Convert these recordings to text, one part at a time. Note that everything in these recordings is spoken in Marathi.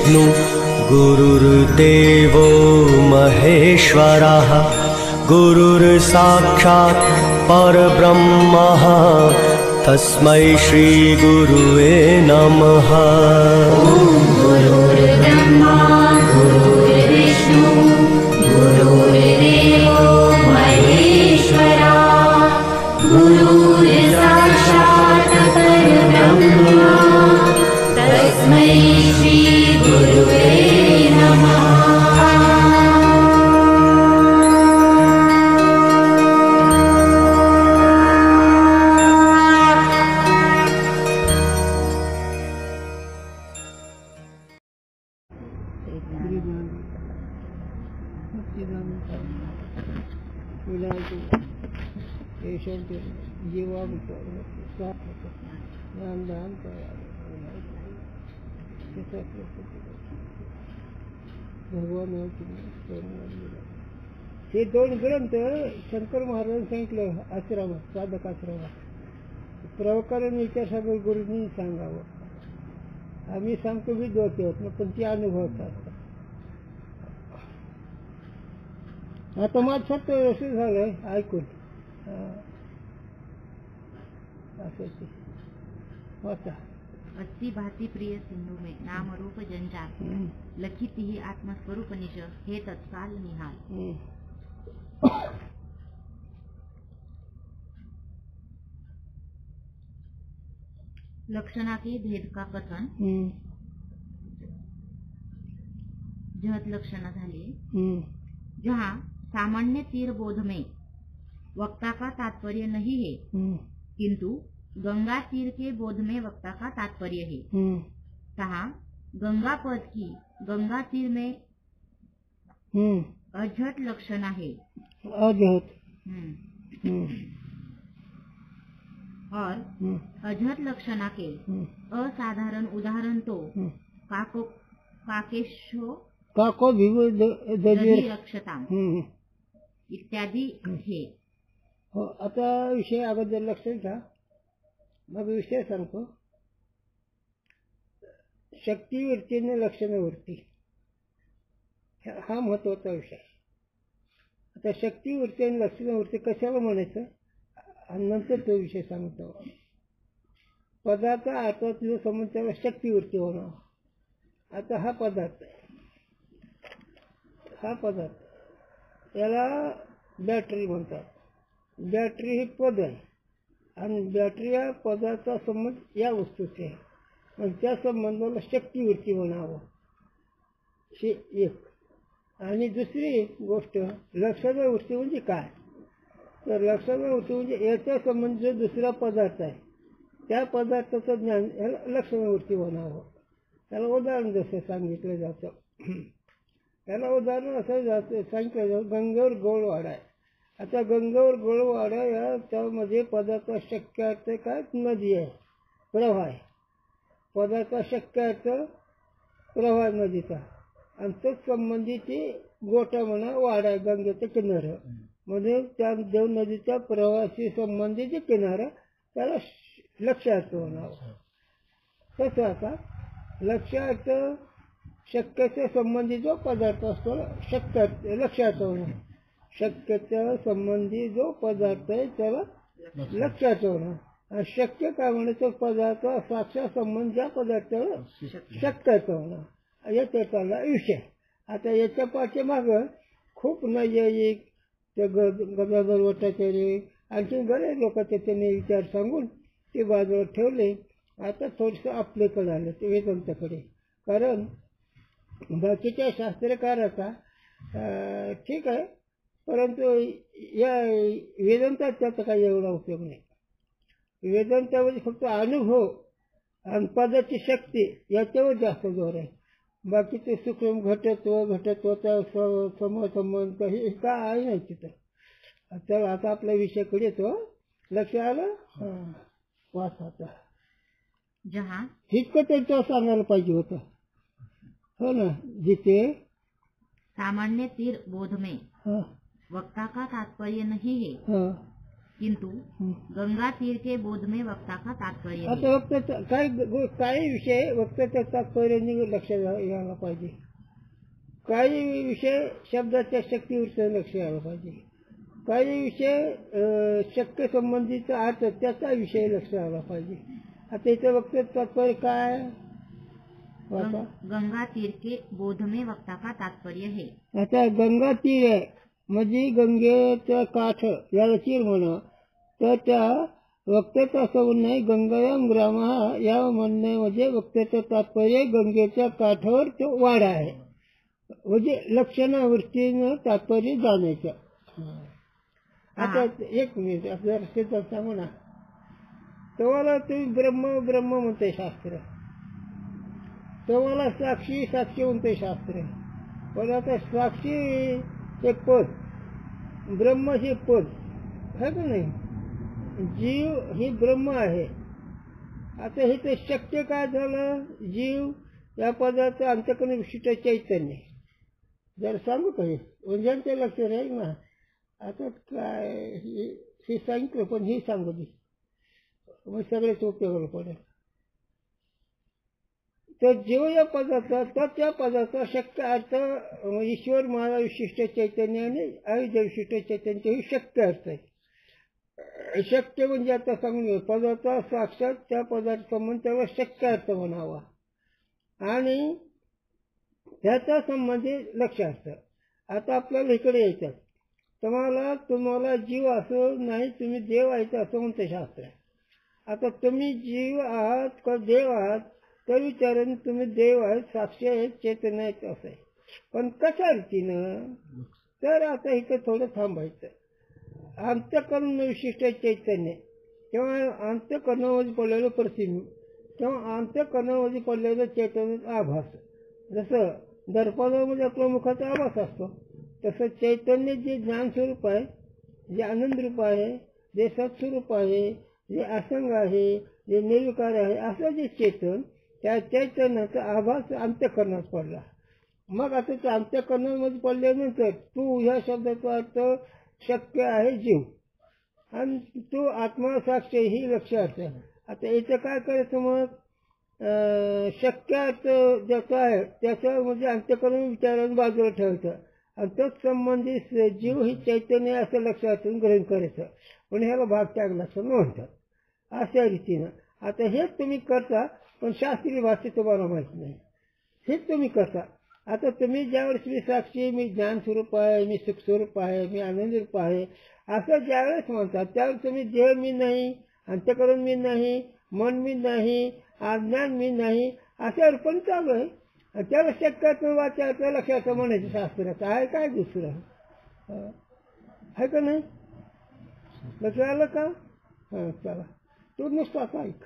गुरुर्विष्णु गुरुर्देवो महेश्वरः गुरुर्साक्षात् परब्रह्मः तस्मै श्री गुरुवे नमः। गुरुर्ब्रह्मा गुरुर्विष्णु गुरुर्देवो महेश्वरा गुरुर्साक्षात् परब्रह्म तस्मै श्री गुरुवे नमः। हे दोन ग्रंथ शंकर महाराजांनी सांगितलं आश्रमात, साधक आश्रमात. प्रवकाराने विचारसागर गुरुजींनी सांगावं. आम्ही सांगतो विद्वान होत ना, पण ती अनुभवतात. आता माझं 70 वर्ष झालंय ऐकून. असं होता. अस्ति भाति प्रिय सिंधु में नाम रूप जंजाल लखित ही आत्मस्वरूप निज हे तत्काल निहाल। लक्षणा के भेद का कथन जहत लक्षणा झाली जहाँ सामान्य तीर बोध में वक्ता का तात्पर्य नहीं है किंतु गंगा तीर के बोध में वक्ता का तात्पर्य है। तहाँ गंगा पद की गंगा तीर में अझट लक्षणा है। अझट और अझट लक्षणा के असाधारण उदाहरण तो काको रक्षता इत्यादि है। आता विषय अगोदर लक्षात घ्या. मग विषय सांगतो. शक्तीवृत्तीने लक्षणावृत्ती हा महत्वाचा विषय. आता शक्तीवृत्ती आणि लक्षणावृत्ती कशाला म्हणायचं आणि नंतर तो विषय सांगतो. पदार्थ अर्थात जो संबंध त्याला शक्तीवृत्ती होणार. आता हा पदार्थ याला बॅटरी म्हणतात. बॅटरी हे पद आहे आणि बॅटरी या पदार्था संबंध या वस्तूचे आहे. मग त्या संबंधाला शक्तीवृत्ती म्हणावं. हे एक. आणि दुसरी गोष्ट लक्षणावृत्ती म्हणजे काय, तर लक्षणावृत्ती म्हणजे याच्या संबंध जो दुसरा पदार्थ आहे त्या पदार्थाचं ज्ञान याला लक्षणावृत्ती म्हणावं. त्याला उदाहरण जसं सांगितलं जातं. त्याला उदाहरण असं सांगितलं जातं. गंगेवर गोळ वाडा आहे. आता गंगेवर गोळ वाडा या त्यामध्ये पदार्थ शक्य अर्थ काय नदी आहे, प्रवाह आहे. पदार्थ शक्य अर्थ प्रवाह नदीचा आणि तो संबंधीची गोटा म्हणा वाडा आहे गंगेचा किनारा. म्हणजे त्या देव नदीच्या प्रवाहाशी संबंधित किनारा त्याला लक्षार्थ म्हणावं. तसं आता लक्षार्थ शक्यच्या संबंधी जो पदार्थ असतो लक्षार्थ होणार. शक्यच्या संबंधी जो पदार्थ आहे त्याला लक्षात होणार. आणि शक्य काय म्हणायचं पदार्थ साक्षा संबंध ज्या पदार्थाला शक्यच होणार. याचा चालला विषय. आता याच्या पाठीमागं खूप नैयायिक ते गदाधर भट्टाचार्य आणखी बरेच लोक त्याने विचार सांगून ते बाजूला ठेवले. आता थोडंसं आपल्याकडे आलं ते वेदांताकडे. कारण बाकीच्या शास्त्रकाराचा ठीक आहे परंतु या वेदांतात त्याचा काही एवढा उपयोग नाही. वेदांतामध्ये फक्त अनुभव आणि पदाची शक्ती याच्यावर जास्त जोर आहे. बाकीचे सूक्ष्म घटत्वाचा समसंबंध हे काय आहे नाही तिथं. तर आता आपल्या विषयाकडे येतो. लक्ष आलं. वाचाचा जहाँ इतकं त्यांचं सांगायला पाहिजे होतं. हो ना. जिथे सामान्य तीर बोध में वक्ता का तात्पर्य नहीं है किंतु गंगा तीर के बोध में वक्ता का तात्पर्य है। आता वक्त्याचं काही विषय वक्त्याच्या तात्पर्याने लक्षात यायला पाहिजे, काही विषय शब्दाच्या शक्तीवर लक्ष यायला पाहिजे, काही विषय शक्य संबंधीचा अर्थ त्याचा विषय लक्ष आला पाहिजे. आता इथे वक्त्याचं तात्पर्य काय? गंगा तीर के बोध में वक्ता का तात्पर्य है. आता गंगा तीर आहे म्हणजे गंगेचा काठ याला तीर म्हणा, तर त्या वक्त्याचं असं म्हणणं आहे गंगायाम ग्राम या म्हणण्यामध्ये वक्त्याचं तात्पर्य गंगेच्या काठावर तो वाडा आहे, म्हणजे लक्षणावृत्तीनं तात्पर्य जाण्याचं. आता एक मिनिट आपल्याला सिद्धांत सांगू ना. तुम्हाला तुम्ही ब्रह्म ब्रह्म म्हणते शास्त्र, तुम्हाला साक्षी साक्षी म्हणते शास्त्र, पण आता साक्षी हे पद, ब्रह्म हे पद आहे का नाही, जीव ही ब्रह्म आहे. आता हे तर शक्य काय झालं, जीव या पदाचं अंतःकरण विशिष्ट चैतन्य. जर सांगू काही म्हणजे लक्ष राहील ना. आता काय हे सांगितलं पण हे सांगू दे मग सगळेच उपयोगाला पडेल. तर जीव या पदाचा तर त्या पदाचा शक्य अर्थ ईश्वर महाराज विशिष्ट चैतन्याने अविद्या विशिष्ट चैतन्य ही शक्य अर्थ आहे. शक्य म्हणजे आता सांगू पदाचा साक्षात त्या पदाचा संबंध त्याला शक्य अर्थ म्हणावा आणि त्याचा संबंधी लक्षार्थ. आता आपल्याला इकडे यायचं, तुम्हाला जीव असं नाही, तुम्ही देव आहे असं म्हणते शास्त्र. आता तुम्ही जीव आहात का देव आहात तर विचारून तुम्ही देव आहेत, साक्षी आहेत, चैतन्य आहेत असं आहे. पण कशा रीतीनं, तर आता इथं थोडं थांबायचं. अंतःकरण विशिष्ट चैतन्य किंवा अंतःकरणामध्ये पडलेलं प्रतिबिंब किंवा अंतःकरणामध्ये पडलेलं चैतन्य आभास. जसं दर्पणामध्ये आपल्या मुखाचा आभास असतो तसं चैतन्य जे ज्ञानस्वरूप आहे, जे आनंद रूप आहे, जे सत्स्वरूप आहे, जे असंग आहे, जे निर्विकार आहे, असं जे चेतन त्या चैतन्याचा आभास अंतःकरणात पडला. मग आता त्या अंतःकरणामध्ये पडल्यानंतर तू ह्या शब्दाचा अर्थ शक्य आहे जीव आणि तू आत्मा साक्षी ही लक्षात आहे. आता याचं काय करायचं मग, शक्य अर्थ ज्याचा आहे त्याच्यामध्ये अंतःकरण विचारानं बाजूला ठेवायचं आणि तोच संबंधित जीव ही चैतन्य असं लक्षातून ग्रहण करायचं. पण ह्याला भाग त्यागला असं म्हणतात. अशा रीतीनं आता हेच तुम्ही करता, पण शास्त्रीय भाषेत तुम्हाला माहीत नाही, हेच तुम्ही करता. आता तुम्ही ज्यावेळेस मी साक्षी, मी ज्ञानस्वरूप आहे, मी सुखस्वरूप आहे, मी आनंदरूप आहे असं ज्यावेळेस म्हणतात त्यावेळेस तुम्ही देह मी नाही, अंतःकरण मी नाही, मन मी नाही, अज्ञान मी नाही असं अर्पण चालू आहे. त्याला शक्यतो वाचायचं लक्षाचं म्हणायचं शास्त्राचं आहे काय दुसरं आहे का नाही. लक्ष आलं का? हां चला तू नुसताच ऐक.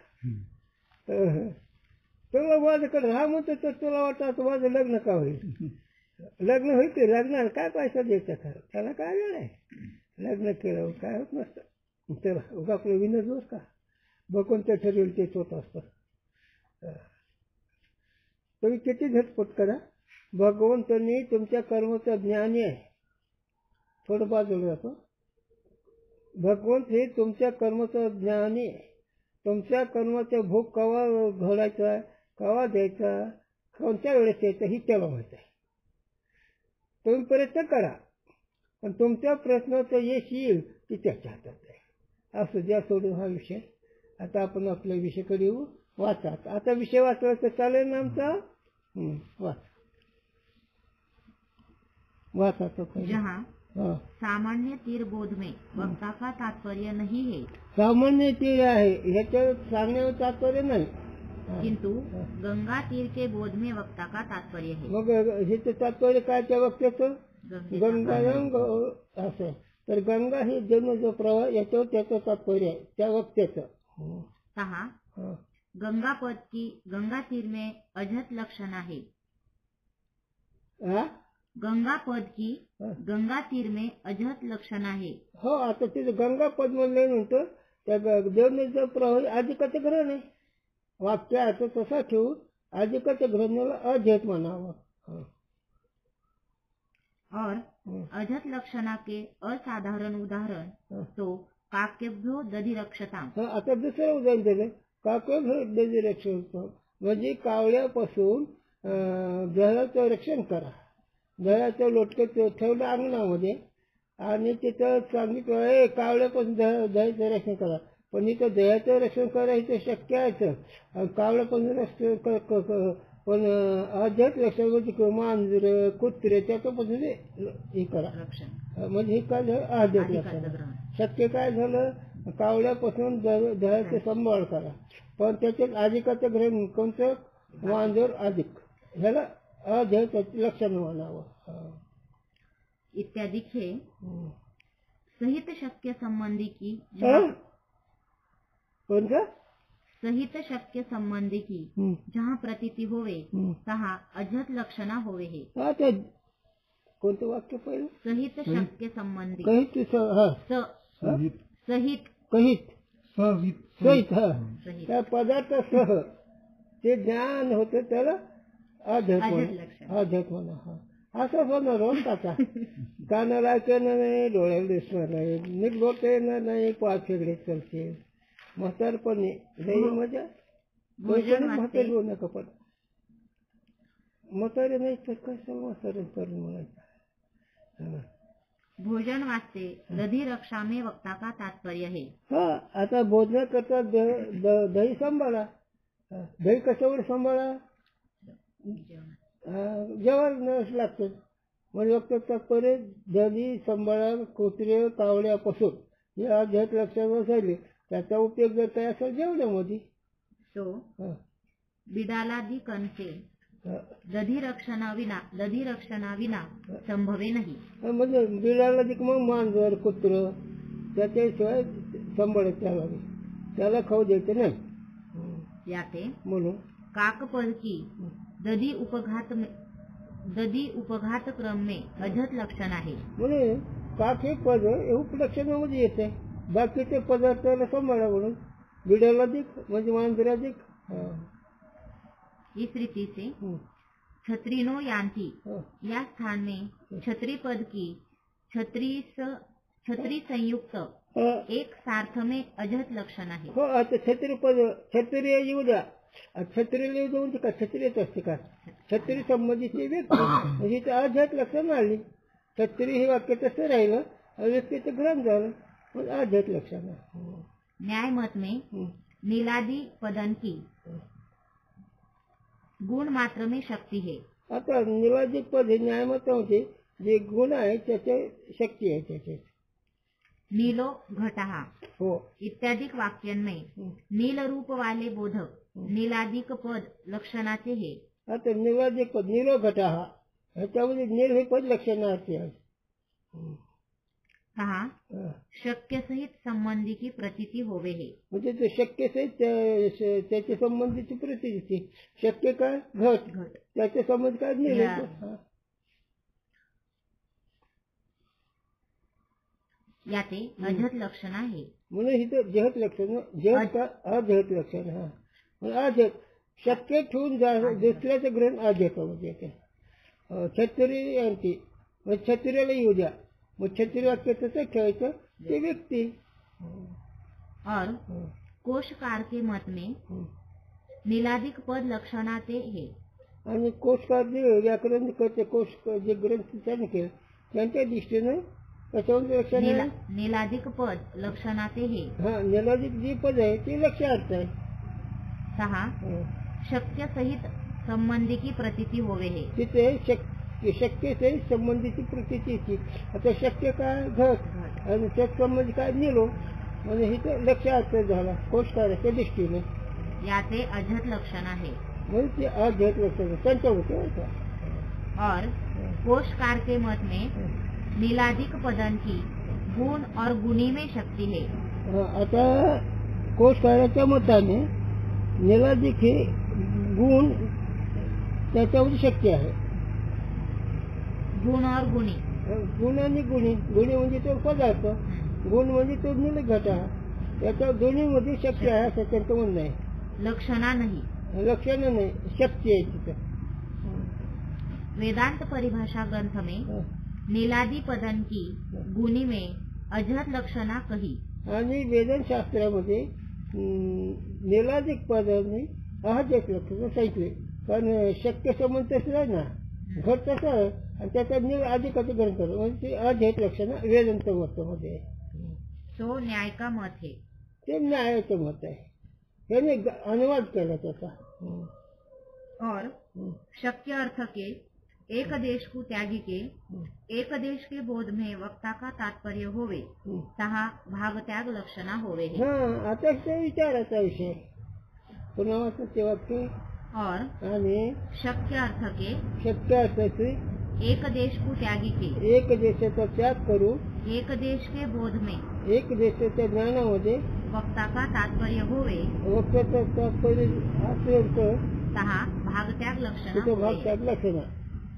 तुला माझ्याकडे राहा म्हणतो तर तुला वाटतं माझं लग्न का होईल, लग्न होईल ते लग्नाला काय पैसा द्यायचा खरं, त्याला काय वेळ आहे, लग्न केलं काय होत नसतं. त्याला उगा आपलं विनोद बस का बघून ते ठरवेल तेच होत असतं. तुम्ही किती झटपट करा, भगवंतांनी तुमच्या कर्माचं ज्ञानी आहे. थोडं बाजूला जातो. भगवंत हे तुमच्या कर्माचं ज्ञानी आहे. तुमच्या कर्माचा भोग कवा घडायचा, कवा द्यायचा, कोणत्या वेळेस द्यायचा ही त्याला माहीत आहे. तुम्ही प्रयत्न करा पण तुमच्या प्रश्नाचं यश येईल ती त्याच्या हातात आहे. असं द्या सोडून हा विषय. आता आपण आपल्या विषयाकडे येऊ. वाचा आता विषय वाचला तर चालेल ना आमचा. वाचा तो जहाँ सामान्य तीर बोध में वक्ता का तात्पर्य नहीं है, सामान्य तीर आहे ह्याच्या सांगण्याचं तात्पर्य नाही, किंतु गंगा तीर के बोध में वक्ता का तात्पर्य है. मग ह्याचं तात्पर्य काय त्या वक्त्याचं, गंगायंग असं. तर गंगा ही जन्म जो प्रवाह याच्यावर त्याचं तात्पर्य आहे त्या वक्त्याचं. कहा गंगा पद की गंगा तीर में अजत लक्षणा है. गंगा पद की गंगा तीर में अजत लक्षणा है. हो आता तिथं गंगा पद म्हणलं म्हणतो त्या देवनेचं प्रवाह अधिकाचं ग्रहण आहे. वाक्य आता तसा ठेवून अधिकाच्या ग्रहणाला अजत म्हणावं. और अजत लक्षणा के असाधारण उदाहरण तो काक्यभ्यो दधिरक्षताम्. आता दुसरं उदाहरण दिलं, काकभ्यो दधिरक्षताम् म्हणजे कावळ्यापासून दह्याचं रक्षण करा. दह्याचं लोटकं ठेवलं अंगणामध्ये आणि तिथं सांगितलं कावळ्यापासून दह्याचं रक्षण करा. पण इथं दह्याचं रक्षण करायचं शक्य आहे. कावळ्यापासून पण आध्यात लक्षात म्हणजे मांजर कुत्रे त्याच्यापासून हे करा म्हणजे हे काय झालं आध्यात लक्षात. शक्य काय झालं कावळ्यापासून दह्याचं सांभाळ करा. पण त्याच्यात अधिकाचं ग्रहण कोणतं मांजर अधिक ह्याला अध्यात्माचं लक्षण म्हणावं. इत्यादि खे सहित शक्य संबंधी की कोणतं सहित शक्य संबंधी की जहाँ प्रतीती होवे तहा अजत लक्षणा होवे हे. ते कोणतं वाक्य पहिलं सहित शक्य संबंधी सहित त्या पदार्थ सह ते ज्ञान होतं त्याला अध्यात्म म्हणा. असं होणार रोज आता कानाला ऐकणार नाही, डोळ्याला दिसणार नाही, नीट बोलता येणार नाही, पाच वेगळे चालते. म्हातारपणे लई मजा म्हातारी बोल नका पण म्हातारे नाही तर कसं म्हातारे करून म्हणायचं. भोजन वास्ते दधी रक्षा में वक्ता का तात्पर्य है. हा आता भोजन करता दही सांभाळा. दही कशावर सांभाळा जेवण लागतं म्हणजे वक्त तात्पर्य दही सांभाळा कुत्रे कावळ्यापासून या अध्यात लक्षात बसायले त्याचा उपयोग जर काय असेल जेवणामध्ये. तो बिडालादी कंसे दधी रक्षणाविना संभवे नाही. म्हणजे बिडाला मग मांजर कुत्र त्याच्याशिवाय सांभाळत त्याला खाऊ द्यायचं नाही. याते म्हणून काकपद की दधी उपघात क्रम में अजत लक्षण आहे. म्हणजे काक हे पद उपलक्षणामध्ये येते. बाकीचे पदार्थाला सांभाळा म्हणून बिडाला अधिक म्हणजे मांजर अधिक. इस रीति से छत्रीनो यांती या स्थान में छत्री पद की छत्री संयुक्त एक सार्थ में अजत लक्षण आहे. हो आता छत्री पद छत्री येऊ द्या. छत्रीला येऊ देऊन का छत्रीच असते का छत्री संबंधीची व्यक्ती म्हणजे ते अजत लक्षण आली. छत्री हे वाक्य तसं राहिलं व्यक्तीचं ग्रहण झालं मग अजत लक्षण. न्याय मत में नीलादि पदन की गुण मात्र में शक्ती है. आता निवाजित पद हे न्यायमतामध्ये जे गुण आहे त्याचे शक्ती आहे त्याचे. नीलो घटहा हो इत्यादी वाक्यांमध्ये नील रूप वाले बोधक नीलादिक पद लक्षणाचे हे. आता निवाजित पद नीलो घटा हा ह्याच्यामध्ये नील हे पद लक्षणाचे आहे. कहा शक्य सहित संबंधी की प्रतीती होवे हे. म्हणजे ते शक्य सहित त्याच्या संबंधीची प्रतीती. शक्य काय घट त्याच्या संबंध काय नील. याते अजत लक्षण आहे. म्हणून इथं जहत लक्षण जहत का अजहत लक्षण. हा अजहत शक्य ठेवून दुसऱ्याचं ग्रहण अजहतामध्ये येते. छत्री आणखी मग छत्रीला येऊ द्या मग छत्री वाक्य तसं ठेवायचं ते व्यक्ती. और कोशकार के मत में नीलादिक पद लक्षणाते हे. आणि कोशकार जे व्याकरण करते कोश जे ग्रंथ त्याने केलं त्यांच्या दृष्टीनं त्याच्यावर लक्षण नीलादिक पद लक्षणाते हे. हा नीलादिक जे पद आहे ते लक्षार्थ आहे. सहा शक्य सहित संबंधी की प्रतीती होवे हे. तिथे शक्य सहित संबंधीची प्रतीची. आता शक्य काय घट आणि त्यात संबंधी काय निलो म्हणजे इथे लक्षार्थ झाला कोशकाराच्या दृष्टीने. याचे अजत लक्षण आहे म्हणून ते अजत लक्षण त्यांच्या होते. और कोशकार के मत में नीलादिक पदन की गुण और गुणी में शक्ती है. आता कोशकाराच्या मताने नीलादिक हे गुण त्याच्यावर शक्य आहे. गुण और गुणी गुण आणि गुणी गुणी म्हणजे तो पदार्थ गुण म्हणजे तो नीलघटा त्याच्या दोन्हीमध्ये शक्य आहे असं त्यांचं म्हणणं आहे. लक्षणा नाही लक्षण नाही शक्ती आहे तिथं. वेदांत परिभाषा ग्रंथ में नीलादि पदन की गुणी में अजहत लक्षणा कही. आणि वेदनशास्त्रामध्ये निलादिक पदाने अहजेक लक्षण सांगितले. कारण शक्य संबंध तसं आहे ना, घट तसं आहे आणि त्याचा निल अधिकाचं ग्रंथ म्हणजे ते अजेक लक्षण वेदांत मतामध्ये. तो न्याय का मत है. ते न्यायाचं मत आहे. त्याने अनुवाद केला त्याचा. और शक्य अर्थ के एक देश को त्यागी के एक देश के बोध में वक्ता का तात्पर्य होवे तहा भाग त्याग लक्षणा होवे. आता ते विचाराचा विषय पुन्हा वाचत ते वाक्य. और आणि शक्य अर्थ के शक्य अर्थाचे एक देश को त्यागी के एक देशाचा त्याग करू एक देश के बोध में एक देशाच्या ज्ञानामध्ये वक्ता का तात्पर्य होवे वक्त्याचा तात्पर्य असेल तर तहा भाग त्याग लक्षणा तो भाग होवे. त्याग लक्षण.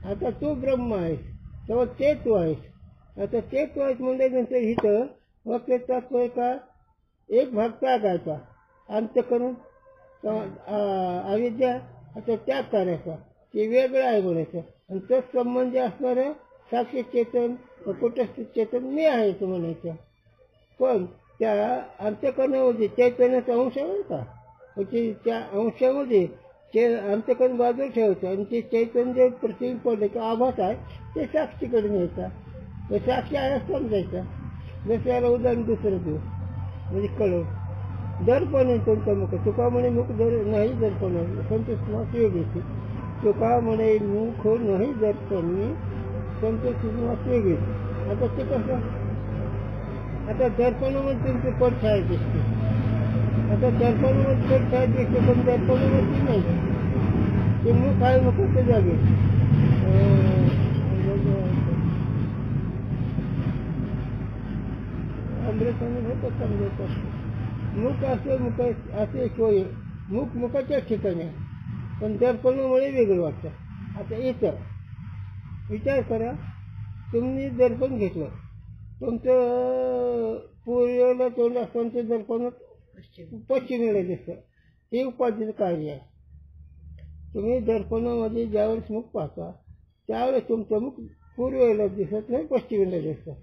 आता तू ब्रह्म आहेस तेव्हा ते तू आहेस. आता ते तू आहेस म्हणल्यानंतर इथं वक्त्याचा तात्पर्य का एक भाग त्यागायचा अंत करून अविद्या आता त्याग करायचा ते वेगळं आहे म्हणायचं. आणि तो संबंध असणारं साक्षी चेतन कुटस्थ चेतन मी आहे असं म्हणायचं. पण त्या अंतकरणामध्ये चैतन्याचा अंश आहे का, त्या अंशामध्ये अंतकरण बाजूला ठेवायचं आणि ते चैतन्य जे प्रतिबिंब पडलं की आभास आहे ते साक्षीकडे न्यायचा. ते साक्षी आहे समजायचा. जसं याला उदाहरण दुसरं देऊ म्हणजे कळव दर्पण आहे तुमचा मुख. तुका म्हणे मुख नाही दर्पण आहे संतोष मास वेगळी. तुका म्हणे मुख नाही दर्पण संतोष मास वेगळी. आता ते कसं आता दर्पणामध्ये तुमची पडछाया दिसते. आता दर्पणामध्ये पडछाया दिसते पण दर्पणामध्ये नाही. ते मुख आहे मुखाच्या जागे अमृताने होतं समजत. मुख असे सोय मुख मुखाच्या ठिकाणी आहे पण दर्पणामुळे वेगळं वाटतं. आता इथं विचार करा, तुम्ही दर्पण घेतलं, तुमचं पूर्वेला तोंड असताना दर्पण पश्चिमेला दिसतं. हे उपाधीचं कार्य आहे. तुम्ही दर्पणामध्ये ज्यावेळेस मुख पाहता त्यावेळेस तुमचं मुख पूर्वेला दिसत नाही पश्चिमेला दिसतं.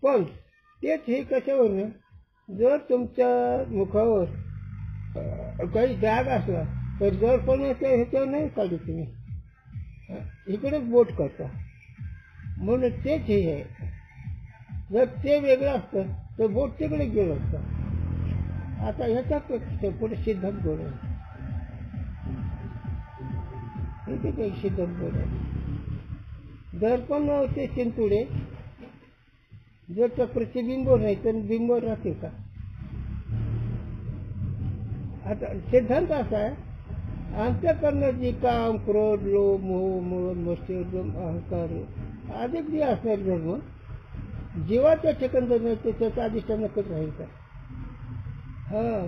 पण तेच हे कशावरनं, जर तुमच्या मुखावर काही डाग असला तर दर्पणाच्या ह्याच्यावर नाही काढू तुम्ही, इकडेच बोट करता. म्हणून तेच हे आहे. जर ते वेगळं असतं तर बोट तिकडे गेलं असतं. आता ह्याचा पुढे सिद्धांत बोल हे काही सिद्धांत बोल दर्पणाचे चिंतुडे जर त्या प्रतिबिंब नाही तर बिंब राहते का. आता सिद्धांत असा आहे, अंतःकरणाची काम क्रोध लोभ मोह मोह मत्सर अहंकार अधिक जे असणार धर्म जीवाच्या ठिकाण धर्म त्याचा अधिष्ठान नक्कीच राहील का. हा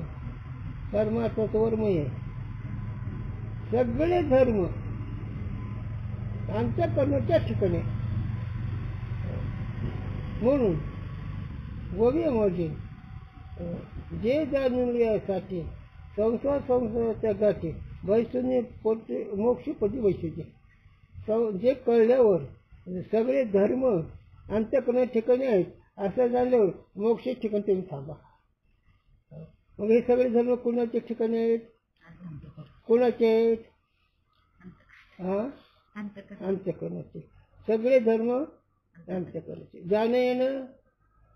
परमार्थाचं वर्मय आहे. सगळे धर्म अंतःकरणाच्या ठिकाणी. म्हणून गोव्य म्हणजे जे जाणून यासाठी संसाराच्या गाठी वैष्णवी पोटे मोक्षपदी वैशिष्ट्य जे कळल्यावर सगळे धर्म अंतःकरणा ठिकाणी आहेत असं झाल्यावर मोक्ष ठिकाणी तुम्ही थांबा. मग हे सगळे धर्म कुणाच्या ठिकाणी आहेत, कुणाचे आहेत, हा अंतःकरणाचे. सगळे धर्म अंतःकरणाचे. जाणं येणं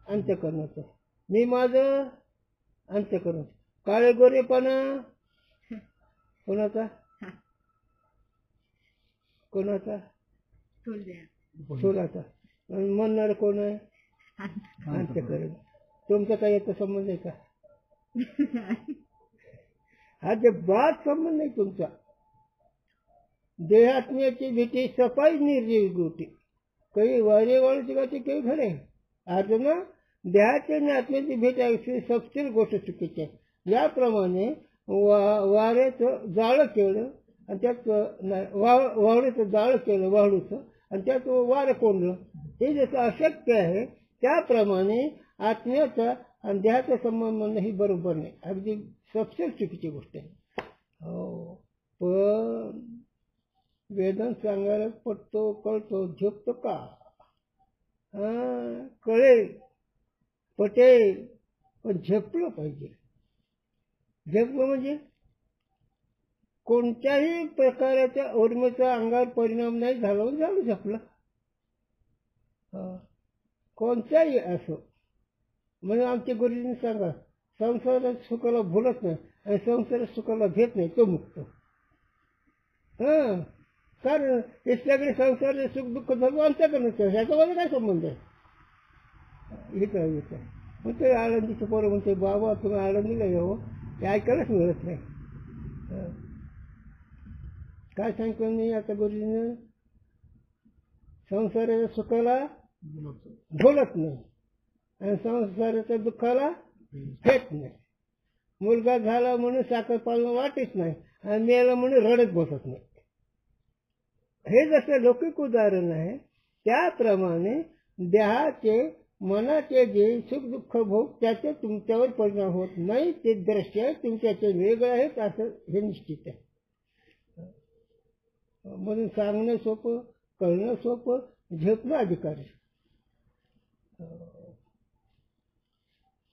अंतःकरणाचं. मी माझं अंतःकरणाचं. काळे गोरेपणा कोणाचा कोणाचा सोलाचा. म्हणणार कोण आहे, अंतःकरण. तुमचा काही याचा संबंध आहे का. हा जे बाद संबंध नाही तुमचा. देहात्म्याची भीती सफाई निर्जीव गोटी काही वारे वाळूची गाठी काही खरे. आज ना देहाची आणि आत्म्याची भेट आहे सबस्थिर गोष्ट चुकीची आहे. याप्रमाणे वाऱ्याचं जाळं केलं आणि त्यात वाळूचं जाळं केलं वाळूचं आणि त्यात वारं कोंडलं. हे जसं अशक्य आहे त्याप्रमाणे आत्म्याचा आणि देहाचा संबंध ही बरोबर नाही. अगदी सबस्थिर चुकीची गोष्ट आहे. हो पण वेदन सांगायला पटतो कळतो झोपतो का. कळेल पटेल पण झेपलं पाहिजे. झेपलं म्हणजे कोणत्याही प्रकाराच्या उर्मेचा अंगावर परिणाम नाही झाला म्हणजे झालं झेपलं. कोणत्याही असो. म्हणून आमच्या गुरुजींनी सांगा, संसारात सुखाला भुलत नाही आणि संसारात सुखाला घेत नाही तो मुक्त. कारण हे सगळे संसार सुख दुःख सर्व आमच्याकडनं ह्याचा माझा काय संबंध आहे. येतं मग ते आळंदीचे पोरं म्हणते, बाबा तुम्ही आळंदीला यावं, हे ऐकायलाच मिळत नाही. काय सांगतो मी आता गुरुजीनं, संसाराच्या सुखाला भुलत नाही आणि संसाराच्या दुःखाला घेत नाही. मुलगा झाला म्हणून साखर पाळणं वाटत नाही आणि मेला म्हणून रडत बसत नाही. हे जसं लौकिक उदाहरण आहे त्याप्रमाणे देहाचे मनाचे जे सुख दुःख भोग त्याचे तुमच्यावर परिणाम होत नाही. ते दृश्य तुमच्याचे वेगळं आहेत असं हे निश्चित आहे. म्हणून सांगणं सोपं, कळणं सोपं, झेपणं अधिकारी.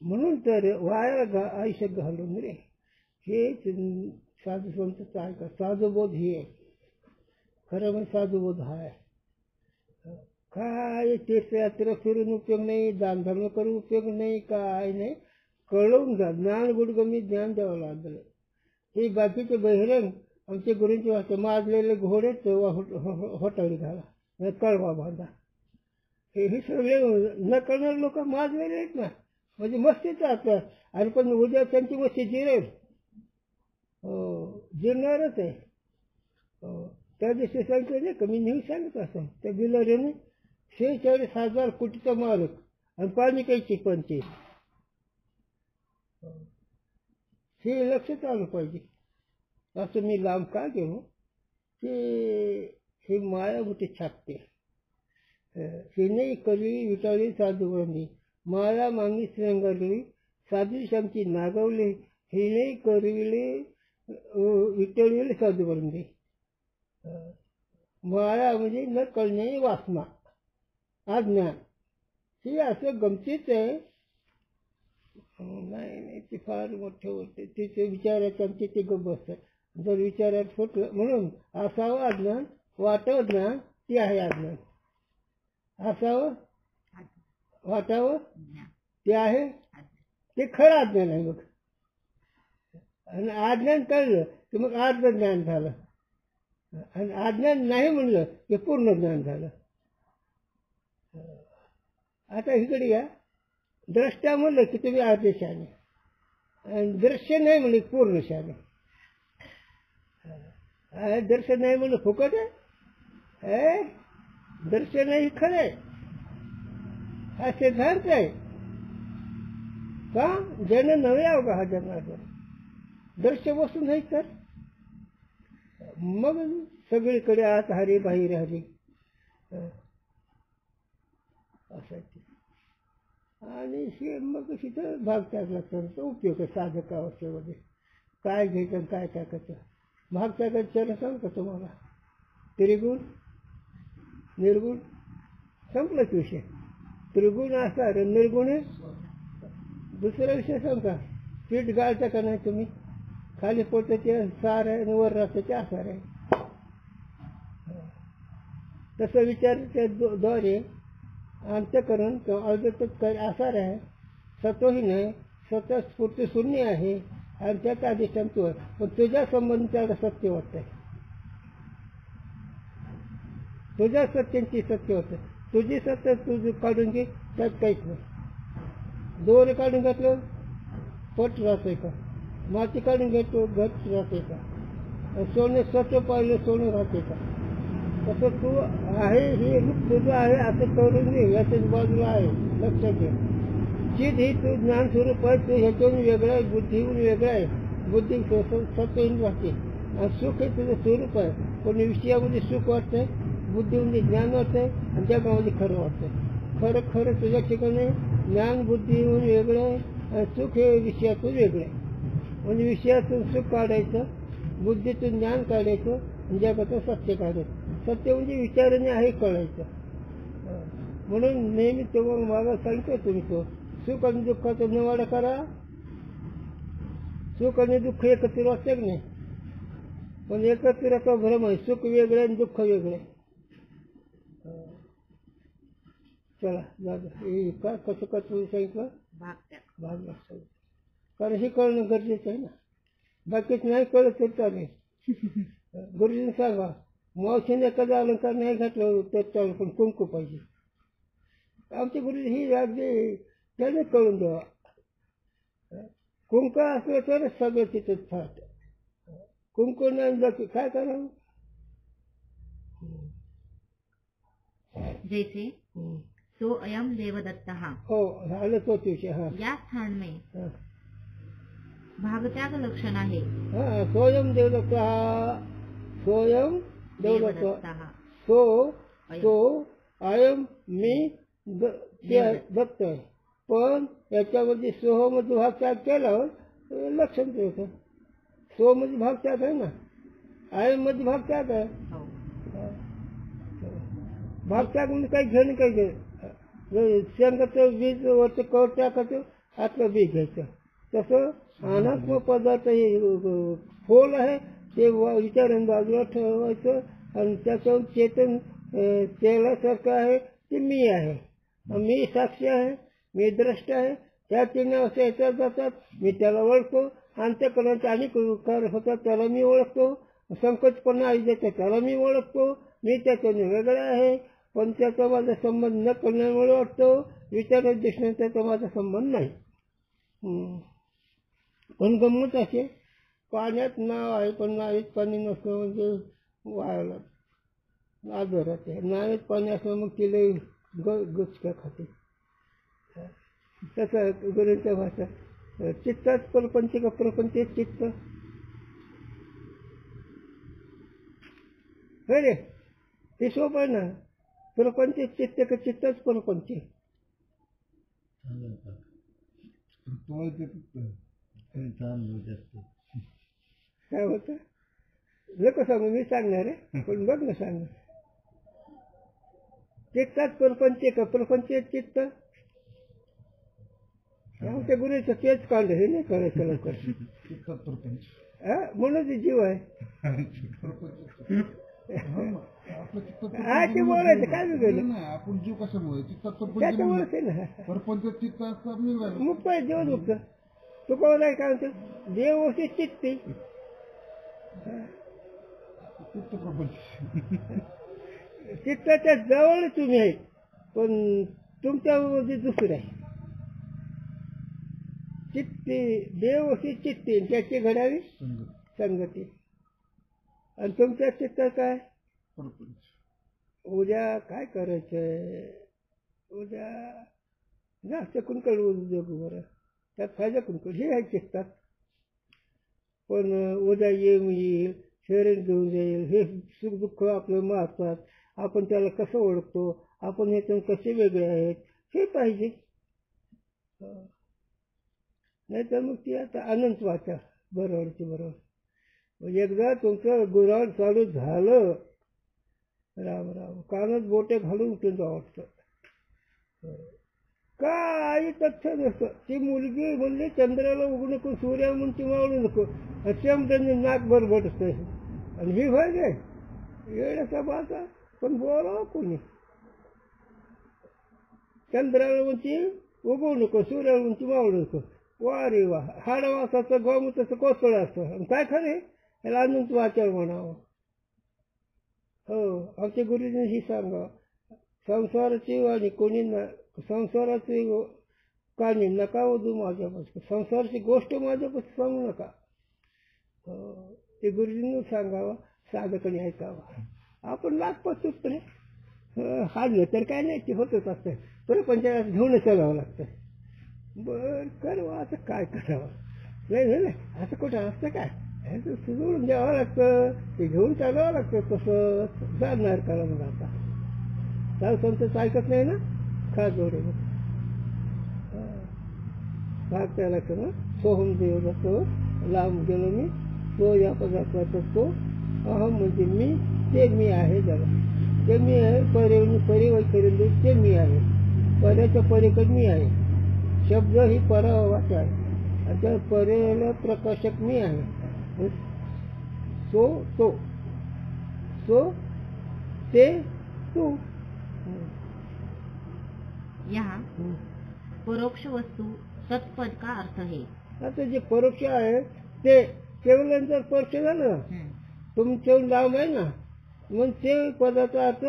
म्हणून तर वाया आयुष्य घालून रे हे साधू संत ऐका. साधुबोध हे आहे खरं म्हणजे साधुबोध हा आहे. काय तीर्थयात्रा फिरून उपयोग नाही, दानधर्म करून उपयोग नाही, काय नाही. कळवून जा. ज्ञान गुडगमी ज्ञान द्यावं लागलं. हे बाकीचे बहिरंग आमचे गुरूंची वाटते माजलेले घोडे होटाळी घाला, कळवा बांधा. हे सगळे न कळणारे लोक माजलेले आहेत ना, म्हणजे मस्तीच असतात. आणि पण उद्या त्यांची मस्ती जिरेल, जिरणारच आहे. त्या दिवशी सांगतो नाही का, मी नेहमी सांगत असं त्या बिलारीने 46,000 कोटीचा मालक आणि पालिकेची 25. हे लक्षात आलं पाहिजे. असं मी लांब का गेलो की हे माया मोठी छापते. हे नाही करली विटाळी साधूबंदी, माया मागणी श्रंगारली साधूशांची नागवली. हे नाही करविले विटळलेली साधूबंदी. माया म्हणजे न कळणे वासना, अज्ञान. हे असं गमतीच आहे. नाही ते फार मोठे होते तिथे विचारायचं आमचे ते गप्प बसतात. जर विचारात फुटलं म्हणून असावं अज्ञान, वाटावं ज्ञान, ते आहे अज्ञान. असावं वाटावं ते आहे, ते खरं अज्ञान आहे. मग आणि अज्ञान कळलं की मग अर्ध ज्ञान झालं आणि अज्ञान नाही म्हणलं की पूर्ण ज्ञान झालं. आता इकडे या. द्रष्टा म्हणलं की तुम्ही अर्धे शहाणे आणि दृश्य नाही म्हणले पूर्ण शहाणे. दर्शन नाही म्हणलं फुकट आहे. दर्शन नाही खरं आहे, हा सिद्धांत आहे. का जन नव्हे अवघा हा जन्माचा दर्श बसून नाही तर मग सगळीकडे आत हरी बाहेर हरी असायची. आणि हे मग तिथं भाग टाकला तर उपयोग आहे साधक अवस्थेमध्ये. काय घ्यायचं काय टाकायचं भाग टाकायचं सांग का तुम्हाला. त्रिगुण निर्गुण संपलाच विषय. त्रिगुण असा निर्गुण आहे. दुसरा विषय सांगा, पीठ गाळता का नाही तुम्ही. खाली पोटाचे सार आहे आणि वर रसाचे आसार आहे. तसं विचाराच्या द्वारे अंतःकरण किंवा अवगत आसार आहे. सत्वही नाही, सतत स्फूर्ती शून्य आहे आणि त्याचा अधिष्ठान तू आहे. पण तुझ्या संबंधी त्याला सत्य वाटतंय. तुझ्या सत्यांची सत्य वाटतं. तुझी सत्य तुझी काढून घे, त्यात काहीच नाही. दोरे काढून घातलं पट राहतंय का. माती काढून घेतो घट राहते का. सोने स्वच्छ पाहिलं सोनं राहते का. तसं तू आहे हे रूप तुझं आहे असं करून घे. याच्याच बाजूला आहे लक्षात घे. चिद ही तू ज्ञान स्वरूप आहे. तू ह्याच्याहून वेगळं आहे, बुद्धीहून वेगळं आहे. बुद्धी सत्वहीन राहते आणि सुख हे तुझं स्वरूप आहे. पण विषयामध्ये सुख वाटतंय, बुद्धीमध्ये ज्ञान वाटतंय आणि जगामध्ये खरं वाटतंय. खरं खरं तुझ्या ठिकाणी ज्ञान बुद्धीहून वेगळं आहे आणि सुख हे विषयातून वेगळं आहे. म्हणजे विषयातून सुख काढायचं, बुद्धीतून ज्ञान काढायचं आणि जगातून सत्य काढायचं. सत्य म्हणजे विचाराने आहे कळायचं. म्हणून नेहमी तेव्हा मागा सांगतो तुम्ही तो सुख आणि दुःखाचा निवाडा करा. सुख आणि दुःख एकत्र वाटते की नाही, पण एकत्र भ्रम आहे. सुख वेगळे आणि दुःख वेगळे. चला जाऊ का कसं का तुम्ही सांगितलं भाग लक्षात, कारण हे कळणं गरजेचं आहे ना. बाकीच नाही कळत तर चालेल. गुरुजीने सांगा मावशीने एखादा अलंकार नाही घातलं तर चालेल, पण कुंकू पाहिजे. आमचे गुरुजी ही अगदी त्याने कळून द्यावा. कुंकू असलं तरच सगळं तिथं फाट. कुंकू नाही बाकी काय करावं. जैसे तो अयम देवदत्त हो झालं तोच विषय. हा या स्थान में भागत्याग लक्षण आहे. हा स्वयं देवदत्त. स्वयं देवदत्त. तो अयम मी दत्त आहे. पण याच्यामध्ये सोह मध्ये भाग त्याग केल्यावर लक्षण ते होतं. सो मध्ये भाग त्याग आहे ना, आयम मध्ये भाग त्याग आहे. भाग त्याग म्हणजे काही घेणं काही घ्यायचं. शेंगाचं बीज वरचं कवच टाकायचं, आतलं बीज घ्यायचं. तसं अनात्म पदार्थ हे फोल आहे ते विचारून बाजूला ठेवायचं आणि त्याच्यावर चेतन तेलासारखं आहे ते मी आहे. मी साक्षी आहे, मी द्रष्ट आहे. त्या तीन अवस्था याच्यात जातात. मी त्याला ओळखतो. अंतःकरणाचे अनेक कार्य होतात त्याला मी ओळखतो. संकोचपणा आई देतो त्याला मी ओळखतो. मी त्याच्याने वेगळा आहे, पण त्याचा माझा संबंध न करण्यामुळे वाटतो. विचार दृष्टीने त्याचा माझा संबंध नाही. पण गंमत असे पाण्यात नाव आहे पण नावेत पाणी नसणं म्हणजे वायाला आदरात आहे. नावेत पाणी असणं मग तिला गुचक्या खाते. तसं गुरूंच्या भाषा चित्तात प्रपंच का प्रपंच चित्त रे ते सोपं आहे ना. प्रपंच चित्त का चित्तच प्रपंच. काय होतं लोक सांगू मी सांगणार आहे, पण बघ ना सांग. चित्तात प्रपंच का प्रपंच चित्त. आमच्या गुरुचं तेच कांड हे नाही करायचं लवकर. म्हणून ते जीव आहे. ते बोलायचं काय वेगळं आपण जीव कशामुळे त्याच्यामुळेच आहे ना. परपंच चित्त मुक्त आहे जीवन मुक्त. तू कोण आहे काय म्हणतो देव अशी चित्ती चित्ताच्या जवळ तुम्ही आहेत, पण तुमच्यामध्ये दुसरं आहे. चित्ती देव अशी चित्ती त्याची घडावी संगती. आणि तुमच्या चित्तात काय उद्या काय करायचंय, उद्या जास्त कुणकड उद्योग बरं त्यात फायदा कुणकड हे आहे चित्तात. पण उद्या येईल शरीर घेऊन जाईल हे सुख दुःख आपलं मारतात. आपण त्याला कसं ओळखतो, आपण ह्यातून कसे वेगळे आहेत हे पाहिजे. नाहीतर मग ती आता अनंत वाचा बरोबरची बरोबर. एकदा तुमचं गुराण चालू झालं राम राम कानात बोटे घालून उठून वाटतं. काही तथ्य नसतं. ती मुलगी म्हणली चंद्राला उगू नको सूर्या म्हणून ती मावळू नको. त्यांनी नाक बरबट असतं आणि ही होय गे येण्याचा बाचा. पण बोलावं कोणी चंद्राला म्हणती उगवू नको सूर्याला म्हणती मावळू नको. वा रे वा हाडवासाचं गोमूत्राचं कोसळ असतं आणि काय खरे याला अनंत वाचार म्हणावं. हो आमच्या गुरुजीने ही सांगा संसाराची वाणी कोणी संसाराची कहाणी नका वधू माझ्यापासून. संसाराची गोष्ट माझ्यापासून सांगू नका. ते गुरुजींनी सांगावं साधकाने ऐकावं. आपण लागपास सुटतो हाडलं तर काय नाही ते होतच असतं. प्रपंचाला घेऊन चालावं लागतं. बरं कर आता काय करावं नाही ना असं कुठं असतं काय सुजवून द्यावं लागतं. ते घेऊन चालावं लागतं. तसं जाणार करा मग आता चाल संतच ऐकत नाही ना खा जोडे भाग त्याला करा. सोहम देव जातो लांब गेलो मी तो या पदार्थाचा तो अहम म्हणजे मी ते मी आहे जरा ते मी आहे परिवैखरी ते मी आहे पर्याच्या पलीकडे मी आहे. शब्द ही परावाचा आहे आणि त्या परेला प्रकाशक मी आहे. सो तो, सो ते तू. यहाँ परोक्ष वस्तु सत्पद का अर्थ है. आता जे परोक्ष आहे ते केवल्यानंतर परोक्ष झालं. तुमच्या लांब आहे ना, मग ते पदाचा अर्थ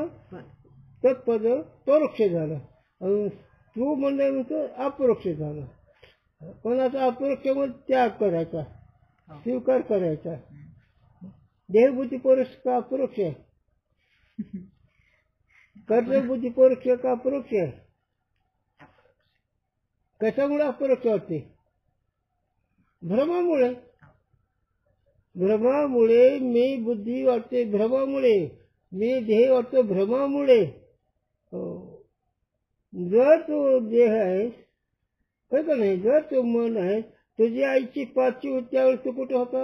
तत्पद परोक्ष झालं. तू म्हणल्यानंतर अपरोक्ष झालं. पण आता अपरोक्ष मध्ये त्याग करायचा, स्वीकार करायचा. देहबुद्धी परोक्ष का अपरोक्ष आहे? कर्तव्यबुद्धी परोक्ष का अपरोक्ष आहे? कशामुळे अपरोक्ष वाटते? भ्रमामुळे. भ्रमामुळे मी बुद्धी वाटते, भ्रमामुळे मी देह वाटतो, भ्रमामुळे. जर तो देह आहे का नाही, जर तो मन आहे, तुझी आईची पाचवी होती त्यावेळेस तू कुठे होता?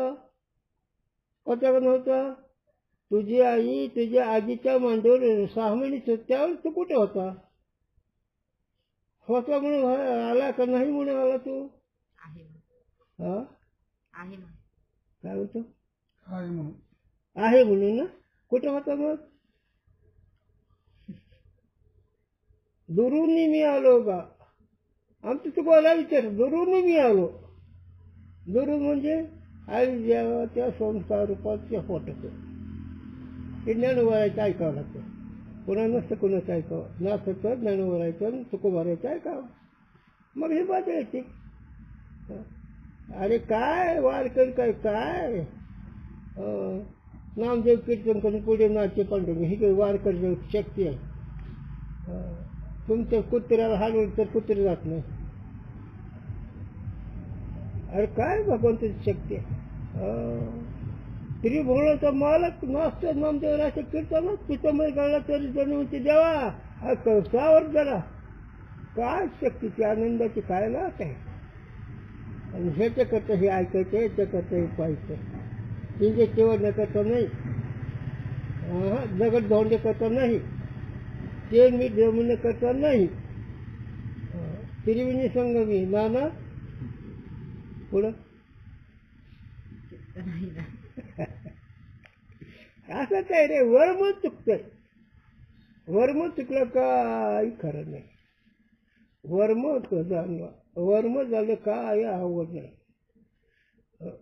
होता का नव्हता? तुझी आई तुझ्या आजीच्या मांडीवर 6 महिन्याची होती त्यावेळेस तू कुठे होता? होता म्हणून आला का नाही म्हणून आला तू? हा आहे काय होतं? आहे म्हणून. आहे म्हणून ना. कुठे होता मग? दुरून मी आलो का? आमचं तुम्हाला विचार, दुरून मी आलो. दुरून म्हणजे आई देवाच्या संस्कार रूपाच्या फोटोचं. हे ज्ञानोबारायचं ऐकावं लागतं. कोणा नसतं कोणाचं ऐकावं, नाथचं ज्ञानोबारायचं तुकोबारायचं ऐकावं, मग हे बाजा येते. अरे काय वारकरी काय काय नामदेव कीर्तन करून पुढे नाचे पांडुरंग, ही काही वारकरी शक्ती आहे. तुमच्या कुत्र्याला हलवलं तर कुत्रे जात नाही. अरे काय भगवंताची शक्ती आहे. त्रिभुवनाचा मालक नाचतो नामदेवराच्या कीर्तनात, पितांबर गाळला तरी जणूची देवा कवसावर जरा. काय शक्तीची आनंदाची काय लाट आहे. आणि ह्याच्या करता हे ऐकायचं, ह्याच्या करता हे पाहायचं. तिचे केवळ करता नाही, दगड धोंडे करता नाही, ते मी देवमूल्य करता नाही. त्रिवेणी संगमी नाना पुढं असंच आहे रे. वर्म चुकतंय. वर्म चुकलं काय खरं नाही. वर्म झालं काय आवड नाही.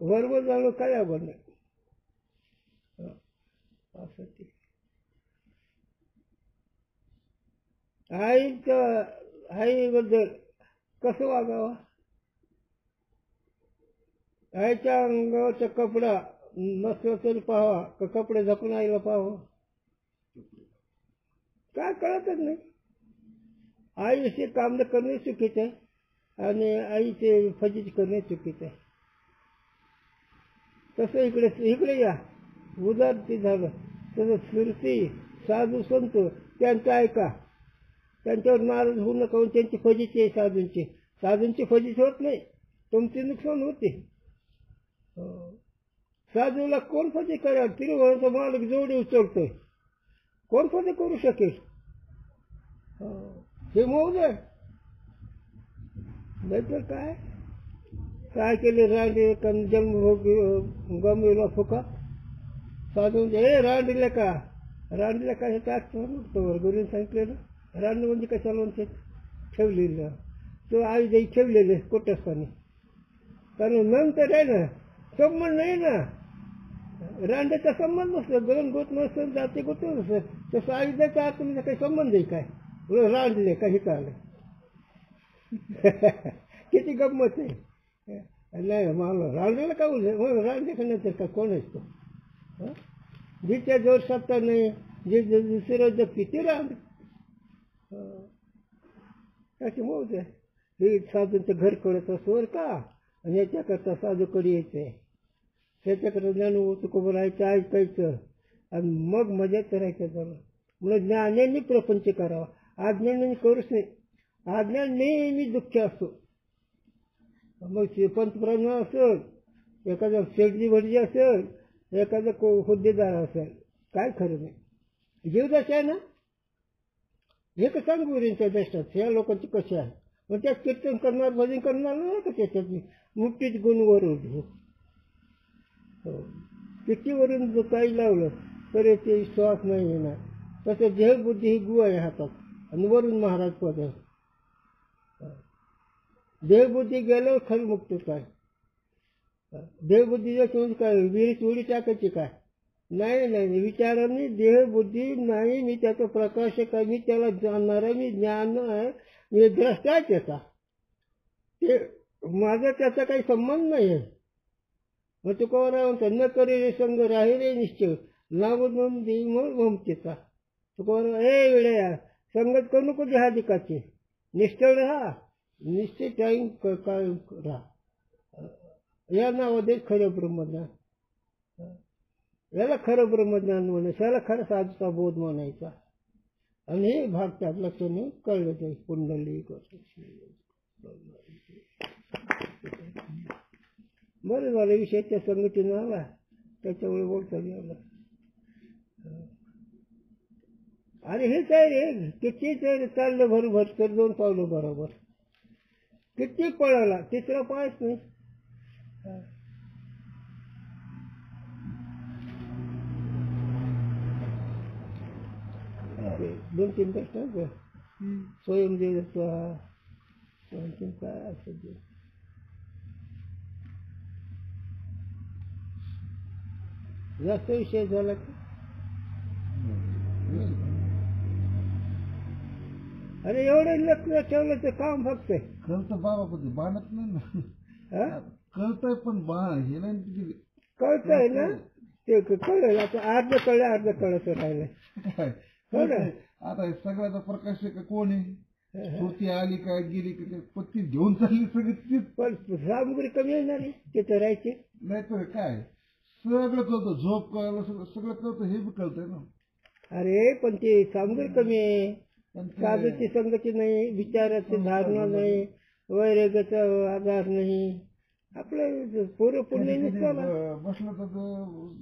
वर्म झालं काय आवड नाही. असं ते आईबद्दल कसं वागावं? आईच्या अंगावरचा कपडा नसला तरी पाहावा का कपडे झाकून आईला पाहावं? काय कळतच नाही. आईविषयी काम करणे चुकीचं आहे आणि आईचे फजिती करणे चुकीचं आहे. तसं इकडे या उदारती झालं तसं स्मृती साधू संत त्यांचं ऐका, त्यांच्यावर नाराज होऊ नका. त्यांची फजिती आहे साधूंची. साधूंची फजिती होत नाही, तुमचे नुकसान होते. साधूला कोण फजिती करा? त्रिभुवनाचा मालक जोडी उचलतोय, कोण फजिती करू शकेल? हे मोहदय नाहीतर काय काय केले? रांडे जन्मभोग गमविला फुका. साधू हे रांडीला का? रांडीला काय गुरुने सांगितलेलं. रांड म्हणजे कशाला म्हणते? ठेवलेलं. तो आई जाई ठेवलेले कोटस्थानी. कारण नंतर आहे ना संबंध नाही ना. रांड्याचा संबंध नसतो, गण गोत नसतं, जाते गोत नसतं. तसं आई द्यायचा आतमध्ये काही संबंध आहे काय? रांडले काही काढले. किती गंमत आहे. नाही मला रांडलेला का बोलले? रांडे खाण्याचं का कोण असतो? जिच्या जोर सत्ता नाही, जे दुसरं जगती ते रांड. त्याच्यामुळे हे साधूंचं घर कळत असवर का? आणि याच्याकरता साधूकडे यायचंय, त्याच्याकडे ज्ञान तुकोबा राहायचं, ऐकायचं आणि मग मजा करायचं. जरा म्हणून ज्ञानाने प्रपंच करावा, अज्ञानाने करूच नाही. अज्ञान नेहमी दुःख असतो. मग पंतप्रधान असेल, एखादा शेठजी भटजी असेल, एखादा हुद्देदार असेल, काय खरं नाही. जीवदास आहे ना, हे का सांग गुरुंच्या देशात ह्या लोकांची कशी आहे. मग त्यात कीर्तन करणार भजन करणार नाही का त्याच्यात मुठीत गुणवर हो, किती वरून जो काही लावलं तरी ते विश्वास नाही येणार. तसं देहबुद्धी ही गु आहे हातात आणि वरून महाराज पद आहे. देहबुद्धी गेल्यावर खरी मुक्ती काय? देहबुद्धीच्या म्हणजे काय विहिरीत उडी टाकायची काय? नाही नाही, विचाराने देहबुद्धी नाही, मी त्याचा प्रकाशक आहे, मी त्याला जाणणार आहे, मी ज्ञान आहे, मी द्रष्टा आहे त्याचा, ते माझा त्याचा काही संबंध नाही आहे. मग तुकोबराव म्हणतो न करी रे संग राही रे निश्चय नागून देई मग ममतेचा. तुकोबराव हे वेळेया संगत करू नको देहाधिकाची, निष्ठळ राहा, निश्चय टाईम काय राहा. या नावाने खरं ब्रह्मज्ञान, याला खरं ब्रह्मज्ञान म्हणायचं, याला खरं साधूचा बोध म्हणायचा. आणि हे भाग त्यात लक्षाने कळलं ते कुंडली. बरं झालं विषय त्या संगतीनं आला, त्याच्यामुळे बोलता आला. अरे हेच आहे रे, किती चाललं भरभर तर 2 पावलं बरोबर, किती पळाला, तिसरा पायच नाही. 2-3 प्रश्न स्वयंदेवत्व 2-3 काय असं ते. जास्त विषय झाला की अरे एवढं लक्ष ठेवलं तर काम फक्त कळतं बाबा पण बाणत नाही ना, कळतंय पण हे नाही कळतंय ना, ते कळलं. आता अर्ध कळत राहिलं. आता हे सगळ्याचा प्रकाशक कोण आहे? सुरती आली काय गेली का पत्ती घेऊन चालली सगळी तीच. पण सामग्री कमी येणार नाही तिथं राहायची नाही तर काय सगळं कळतं, झोप कळलं सगळं कळतं, हे बी कळतंय ना. अरे पण ते सामग्री कमी आहे, साधूची संगती नाही, विचाराची धारणा नाही, वैराग्याचा आधार नाही, आपलं पूर्ण पुण्य बसलं तर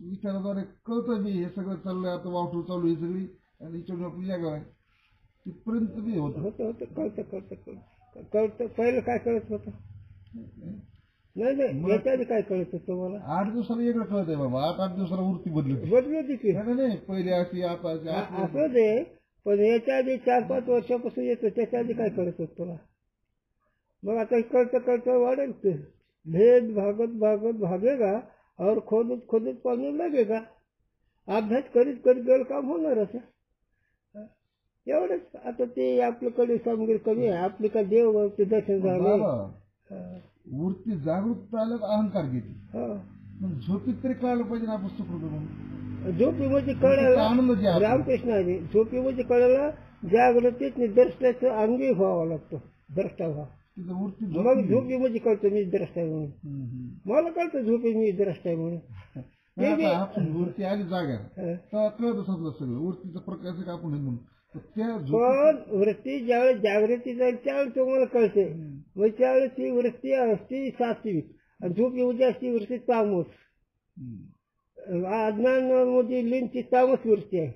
विचाराद्वारे कळतं बी हे सगळं चाललंय. आता वाटू चालू ही सगळी आणि हिच्यावर आपली जागा आहे तिथपर्यंत बी होतं कळतं. पहिलं काय कळत होतं? नाही याच्या आधी काय कळत होतं मला? 8 दिवसाला वेगळं कळत आहे बाबा. 8 दिवसाला वृत्ती बदलली की नाही, पहिले अशी आता असं दे. पण याच्या आधी 4-5 वर्षापासून येतं, त्याच्या आधी काय कळत होत तुला? मग आता कळतं वाढेल ते भेद भागत भागेगा और खोदत पाणी लगेगा. अभ्यास करीत गेलं काम होणार असं एवढंच. आता ते आपल्याकडे सामग्री कमी आहे, आपली का देव दर्शन झालं. वृत्ती जागृत आल्यावर अहंकार घेते, मग झोपीत तरी कळायला पाहिजे ना आपण सुखरूप म्हणून. झोपीमध्ये कळायला आनंद रामकृष्ण आहे, झोपीमध्ये कळायला जागृतीत निदर्शनाचं अंगी व्हावा लागतो, द्रष्टा व्हा. मग झोपीमध्ये कळतं मी द्रष्टा आहे म्हणून. मला कळतं झोपी मी द्रष्टा आहे म्हणून. वृत्ती आली जागा तेव्हा कळत समजा सगळं वृत्तीचा प्रकाश आपण म्हणून. पण वृत्ती ज्यावेळेस जागृती जाईल त्यावेळेस तुम्हाला कळते. मग त्यावेळेस ती वृत्ती असती सात्विक आणि झोपीमध्ये असती वृत्ती तामस. अज्ञानामध्ये लीनची तामस वृत्ती आहे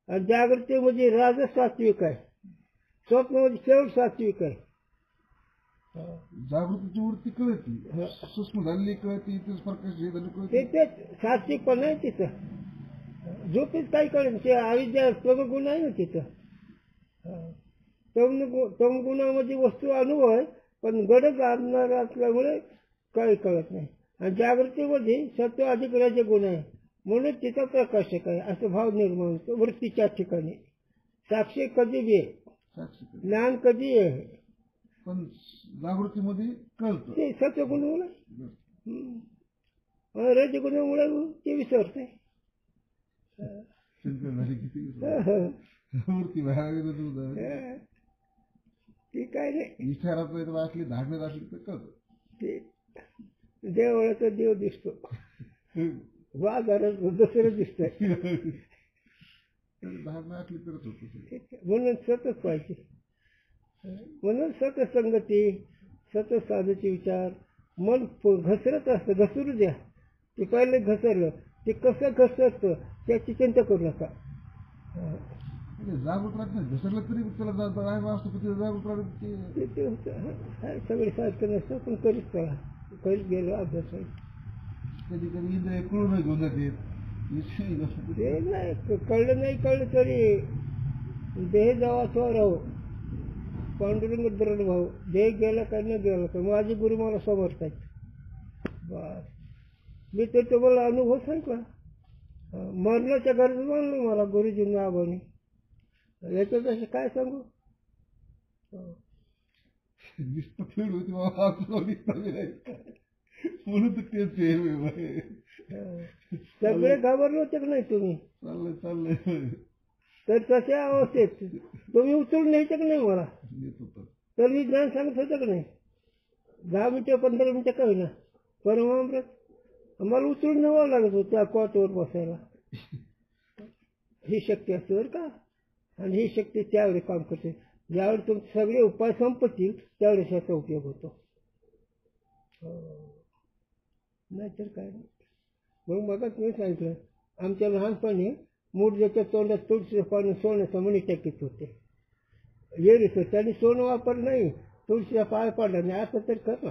आणि जागृतीमध्ये राजस सात्विक आहे, स्वप्नामध्ये शेवट सात्विक आहे. जागृतीची वृत्ती कळती, सूक्ष्म झालेली कळती, प्रकाश ते सात्विक पण आहे तिथं. झोपेत काही कळेल ते अविद्या तमगुण आहे ना तिथं. तमगुणामध्ये वस्तू अनुभव आहे पण गडद आणणार असल्यामुळे काही कळत नाही. आणि जागृतीमध्ये सत्व अधिक राजे गुण आहे म्हणून तिथं प्रकाशक आहे असं भाव निर्माण होतो वृत्तीच्या ठिकाणी. साक्षी कधी बी आहे, ज्ञान कधी आहे, पण जागृतीमध्ये कळतं ते सत्वगुणामुळे रजगुणामुळे ते विसरते. मूर्ती ती काय नाही विचारात असली धाडण्यात असली तर कळतं. ते देवळाचा देव दिसतो, बाजारात दुसरं दिसतंय. धारणा असली तरच होत. म्हणून सतत पाहिजे, म्हणून सतत संगती, सतत साधूचे विचार. मन घसरत असतं, घसरू द्या. ते पहिले घसरलं, ते कसं घसरतं त्याची चिंता करू नका. जागृत राहत नाही, घसरलं तरी त्याला राहायला असतो, पण जागृत राहत सगळे सारखं नसतं, पण करीत चला, करीत गेलो अभ्यास. कधी कधी इंद्रिय कळून घेऊन जाते, ते नाही कळलं नाही कळलं तरी देह जावा तो राहू, पांडुरंग द्रढ भाऊ, देह गेला का न गेला तर माझे गुरु मला समर्थ आहेत. बस मी तर तुम्हाला अनुभव सांगला, मरणाच्या गरज मानलं मला गुरुजींना आबाने, याच्यापेक्षा काय सांगू. म्हणून सगळे घाबरले होते का नाही तुम्ही, चाललंय तर तशा अवस्थेत तुम्ही उचलून न्यायचं का नाही मला, तर मी ज्ञान सांगत होतं का नाही, 10 मिनिटं 15 मिनिटं काही ना परमामृत मला उचलून न्यावं लागत होतं त्या कॉटवर बसायला. ही शक्ती असते बरं का, आणि ही शक्ती त्यावेळी काम करते, ज्यावेळी तुमचे सगळे उपाय संपतील त्यावेळेस याचा उपयोग होतो. नाहीतर काय नाही. मग मग तुम्ही सांगितलं आमच्या लहानपणी मूर्जाच्या तोंडात तुळशीचं पाणी सोन्याचं मणी टाकीत होते, येरीच होते, आणि सोनं वापरलं नाही, तुळशीचा पाय पडला नाही. आता तर खरं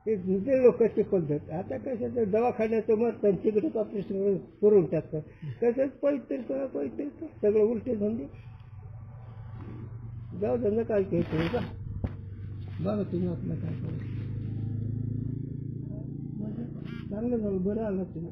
ते लोकांची पद्धत. आता कसं दवाखान्याचं मरतात, तिकडे ऑपरेशन करून टाकतात, कसंच पवित्र सगळं उलटे धंदे. जाऊ धंदा काय घ्यायचं का बघा तुम्ही आपलं काय करायचं. चांगलं झालं, बरं आलं तुम्ही.